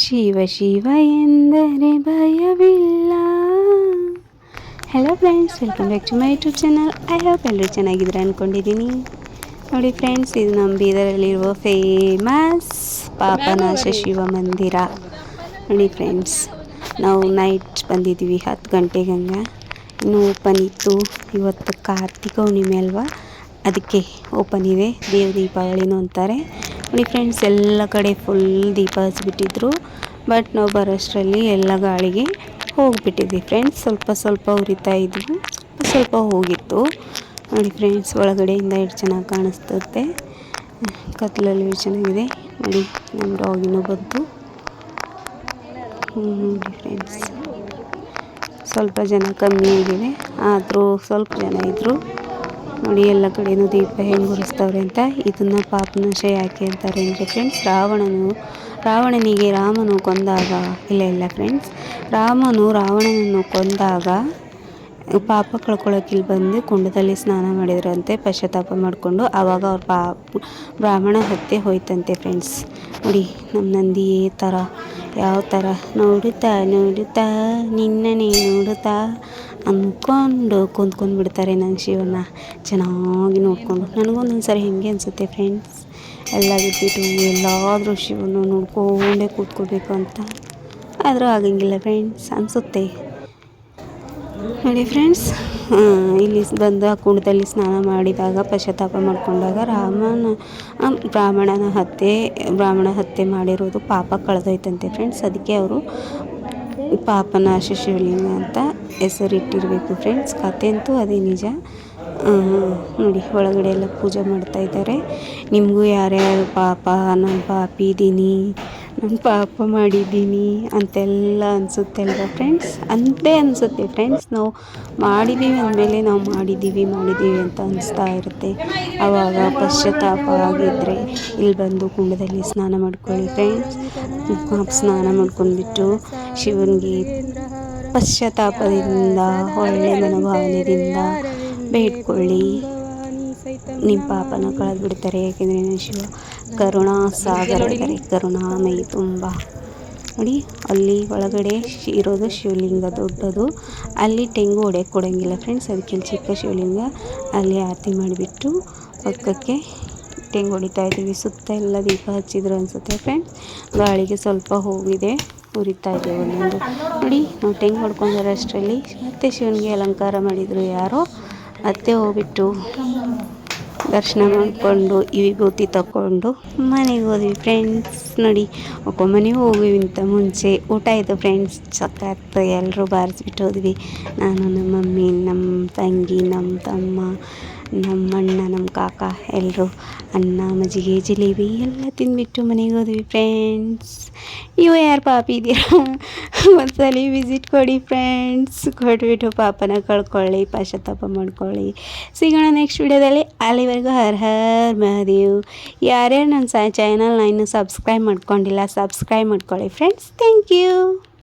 ಶಿವ ಶಿವ ಎಂದರೆ ಭಯವಿಲ್ಲ. Hello friends, welcome back to my YouTube channel. I hope ಎಲ್ಲರೂ ಚೆನ್ನಾಗಿದ್ರೆ ಅಂದ್ಕೊಂಡಿದ್ದೀನಿ. ನೋಡಿ ಫ್ರೆಂಡ್ಸ್, ಇದು ನಮ್ಮ ಬೀದರಲ್ಲಿರುವ ಫೇಮಸ್ ಪಾಪನಾಶ ಶಿವ ಮಂದಿರ. ನೋಡಿ ಫ್ರೆಂಡ್ಸ್, ನಾವು ನೈಟ್ ಬಂದಿದ್ದೀವಿ 10 ಗಂಟೆಗೆ ಹಂಗೆ. ಇನ್ನೂ ಓಪನ್ ಇತ್ತು. ಇವತ್ತು ಕಾರ್ತಿಕ ಹುಣ್ಣಿಮೆ ಅಲ್ವಾ, ಅದಕ್ಕೆ ಓಪನ್ ಇದೆ. ದೇವ ದೀಪಾವಳಿನೂ ಅಂತಾರೆ. ನೋಡಿ ಫ್ರೆಂಡ್ಸ್, ಎಲ್ಲ ಕಡೆ ಫುಲ್ ದೀಪ ಹಚ್ಬಿಟ್ಟಿದ್ರು. ಬಟ್ ನಾವು ಬರೋಷ್ಟರಲ್ಲಿ ಎಲ್ಲ ಗಾಳಿಗೆ ಹೋಗಿಬಿಟ್ಟಿದ್ವಿ ಫ್ರೆಂಡ್ಸ್. ಸ್ವಲ್ಪ ಸ್ವಲ್ಪ ಉರಿತಾ ಇದ್ವು, ಸ್ವಲ್ಪ ಹೋಗಿತ್ತು. ನೋಡಿ ಫ್ರೆಂಡ್ಸ್, ಒಳಗಡೆಯಿಂದ ಎಷ್ಟು ಚೆನ್ನಾಗಿ ಕಾಣಿಸ್ತದೆ, ಕತ್ಲಲ್ಲಿ ಎಷ್ಟು ಚೆನ್ನಾಗಿದೆ. ನೋಡಿ ನಮ್ಮ ಡಾಗಿನೂ ಬಂತು. ನೋಡಿ ಫ್ರೆಂಡ್ಸ್, ಸ್ವಲ್ಪ ಜನ ಕಮ್ಮಿ ಆಗಿದೆ, ಆದರೂ ಸ್ವಲ್ಪ ಜನ ಇದ್ದರು. ನೋಡಿ ಎಲ್ಲ ಕಡೆಯೂ ದೀಪ ಹೆಂಗೆ ಉರಿಸ್ತವ್ರೆ ಅಂತ. ಇದನ್ನು ಪಾಪನಾಶ ಯಾಕೆ ಅಂತಾರೆ ಅಂದರೆ ಫ್ರೆಂಡ್ಸ್, ರಾವಣನಿಗೆ ರಾಮನು ಕೊಂದಾಗ, ಇಲ್ಲ ಫ್ರೆಂಡ್ಸ್, ರಾಮನು ರಾವಣನನ್ನು ಕೊಂದಾಗ ಪಾಪ ಕಳ್ಕೊಳ್ಳೋಕೆ ಇಲ್ಲಿ ಬಂದು ಕುಂಡದಲ್ಲಿ ಸ್ನಾನ ಮಾಡಿದ್ರಂತೆ, ಪಶ್ಚಾತ್ತಾಪ ಮಾಡಿಕೊಂಡು. ಆವಾಗ ಅವ್ರ ಬ್ರಾಹ್ಮಣ ಹತ್ಯೆ ಹೋಯ್ತಂತೆ ಫ್ರೆಂಡ್ಸ್. ನೋಡಿ ನಮ್ಮ ನಂದಿಯೇ ಥರ, ಯಾವ ಥರ ನೋಡುತ್ತಾ ನಿನ್ನನೇ ನೋಡುತ್ತಾ ಅಂದ್ಕೊಂಡು ಕುಂತ್ಕೊಂಡು ಬಿಡ್ತಾರೆ ನನ್ನ ಶಿವನ ಚೆನ್ನಾಗಿ ನೋಡಿಕೊಂಡು. ನನಗೊಂದೊಂದು ಸರಿ ಹೆಂಗೆ ಅನಿಸುತ್ತೆ ಫ್ರೆಂಡ್ಸ್, ಎಲ್ಲ ಬಿಟ್ಬಿಟ್ಟು ಎಲ್ಲಾದರೂ ಶಿವನ ನೋಡ್ಕೊಂಡೇ ಕೂತ್ಕೋಬೇಕು ಅಂತ. ಆದರೂ ಆಗಂಗಿಲ್ಲ ಫ್ರೆಂಡ್ಸ್, ಅನಿಸುತ್ತೆ. ನೋಡಿ ಫ್ರೆಂಡ್ಸ್, ಇಲ್ಲಿ ಬಂದು ಆ ಕುಂಡದಲ್ಲಿ ಸ್ನಾನ ಮಾಡಿದಾಗ, ಪಶ್ಚಾತ್ತಾಪ ಮಾಡಿಕೊಂಡಾಗ ಬ್ರಾಹ್ಮಣ ಹತ್ಯೆ ಮಾಡಿರೋದು ಪಾಪ ಕಳೆದೋಯ್ತಂತೆ ಫ್ರೆಂಡ್ಸ್. ಅದಕ್ಕೆ ಅವರು ಪಾಪನಾಶ ಶಿವಲಿಂಗ ಅಂತ ಹೆಸರಿಟ್ಟಿರಬೇಕು ಫ್ರೆಂಡ್ಸ್. ಕತೆ ಅಂತೂ ಅದೇ ನಿಜ. ನೋಡಿ ಒಳಗಡೆ ಎಲ್ಲ ಪೂಜೆ ಮಾಡ್ತಾ ಇದ್ದಾರೆ. ನಿಮಗೂ ಯಾರ್ಯಾರು ನಾನು ಪಾಪಿ ಇದ್ದೀನಿ, ನಾನು ಪಾಪ ಮಾಡಿದ್ದೀನಿ ಅಂತೆಲ್ಲ ಅನಿಸುತ್ತೆ ಅಲ್ವಾ ಫ್ರೆಂಡ್ಸ್? ಅಂತೆ ಅನಿಸುತ್ತೆ ಫ್ರೆಂಡ್ಸ್. ನಾವು ಮಾಡಿದ್ದೀವಿ ಅಂದಮೇಲೆ ನಾವು ಮಾಡಿದ್ದೀವಿ ಅಂತ ಅನಿಸ್ತಾ ಇರುತ್ತೆ. ಆವಾಗ ಪಶ್ಚಾತ್ತಾಪ ಆಗಿದ್ದರೆ ಇಲ್ಲಿ ಬಂದು ಕುಂಡದಲ್ಲಿ ಸ್ನಾನ ಮಾಡ್ಕೊಳ್ಳಿ ಫ್ರೆಂಡ್ಸ್. ಸ್ನಾನ ಮಾಡ್ಕೊಂಡ್ಬಿಟ್ಟು ಶಿವನಿಗೆ ಪಶ್ಚಾತ್ತಾಪದಿಂದ, ಒಳ್ಳೆ ಮನೋಭಾವನೆಯಿಂದ ಬೇಡ್ಕೊಳ್ಳಿ. ನಿಮ್ಮ ಪಾಪನ ಕಳೆದುಬಿಡ್ತಾರೆ. ಯಾಕೆಂದರೆ ಶಿವ ಕರುಣಾ ಸಾಗರ ಇದ್ದಾರೆ, ಕರುಣಾಮಯಿ ತುಂಬ. ನೋಡಿ ಅಲ್ಲಿ ಒಳಗಡೆ ಇರೋದು ಶಿವಲಿಂಗ ದೊಡ್ಡದು. ಅಲ್ಲಿ ತೆಂಗು ಹೊಡೆಯಕ್ಕೆ ಕೊಡೋಂಗಿಲ್ಲ ಫ್ರೆಂಡ್ಸ್, ಅದಕ್ಕೆ ಚಿಕ್ಕ ಶಿವಲಿಂಗ. ಅಲ್ಲಿ ಆರತಿ ಮಾಡಿಬಿಟ್ಟು ಪಕ್ಕಕ್ಕೆ ತೆಂಗು ಹೊಡಿತಾ ಇದ್ದೀವಿ. ಸುತ್ತ ಎಲ್ಲ ದೀಪ ಹಚ್ಚಿದ್ರು ಅನಿಸುತ್ತೆ ಫ್ರೆಂಡ್ಸ್. ಗಾಳಿಗೆ ಸ್ವಲ್ಪ ಹೋಗಿದೆ, ಉರಿತಾ ಇದೆ ಒಂದೊಂದು. ನೋಡಿ ನಾವು ತೆಂಗು ಹೊಡ್ಕೊಂಡು ಅಷ್ಟರಲ್ಲಿ ಮತ್ತೆ ಶಿವನಿಗೆ ಅಲಂಕಾರ ಮಾಡಿದರು ಯಾರೋ. ಮತ್ತೆ ಹೋಗ್ಬಿಟ್ಟು ದರ್ಶನ ಮಾಡಿಕೊಂಡು ವಿಭೂತಿ ತಗೊಂಡು ಮನೆಗೆ ಹೋದ್ವಿ ಫ್ರೆಂಡ್ಸ್. ನೋಡಿ ಮನೆಗೆ ಹೋಗುವಿಂತ ಮುಂಚೆ ಊಟ ಆಯಿತು ಫ್ರೆಂಡ್ಸ್. ಸಖತ್ ಎಲ್ಲರೂ ಬಾರಿಸ್ಬಿಟ್ಟು ಹೋದ್ವಿ. ನಾನು, ನಮ್ಮ ಮಮ್ಮಿ, ನಮ್ಮ ತಂಗಿ, ನಮ್ಮ ತಮ್ಮ, ನಮ್ಮ ಅಣ್ಣ, ನಮ್ಮ ಕಾಕ, ಎಲ್ಲರೂ ಅನ್ನ, ಮಜ್ಜಿಗೆ, ಜಿಲೇಬಿ ಎಲ್ಲ ತಿಂದ್ಬಿಟ್ಟು ಮನೆಗೆ ಹೋದ್ವಿ ಫ್ರೆಂಡ್ಸ್. ನೀವು ಯಾರು ಪಾಪಿ ಇದ್ದೀರಾ ಒಂದ್ಸಲಿ ವಿಸಿಟ್ ಕೊಡಿ ಫ್ರೆಂಡ್ಸ್. ಕೊಟ್ಬಿಟ್ಟು ಪಾಪನ ಕಳ್ಕೊಳ್ಳಿ, ಪಶ್ಚಾತ್ತಾಪ ಮಾಡ್ಕೊಳ್ಳಿ. ಸಿಗೋಣ ನೆಕ್ಸ್ಟ್ ವಿಡಿಯೋದಲ್ಲಿ. ಅಲ್ಲಿವರೆಗೂ ಹರ್ ಹರ್ ಮಹಾದೇವ್. ಯಾರ್ಯಾರು ನನ್ನ ಚಾನಲ್ನ ಇನ್ನೂ ಸಬ್ಸ್ಕ್ರೈಬ್ ಮಾಡ್ಕೊಂಡಿಲ್ಲ, ಸಬ್ಸ್ಕ್ರೈಬ್ ಮಾಡ್ಕೊಳ್ಳಿ ಫ್ರೆಂಡ್ಸ್. Thank you.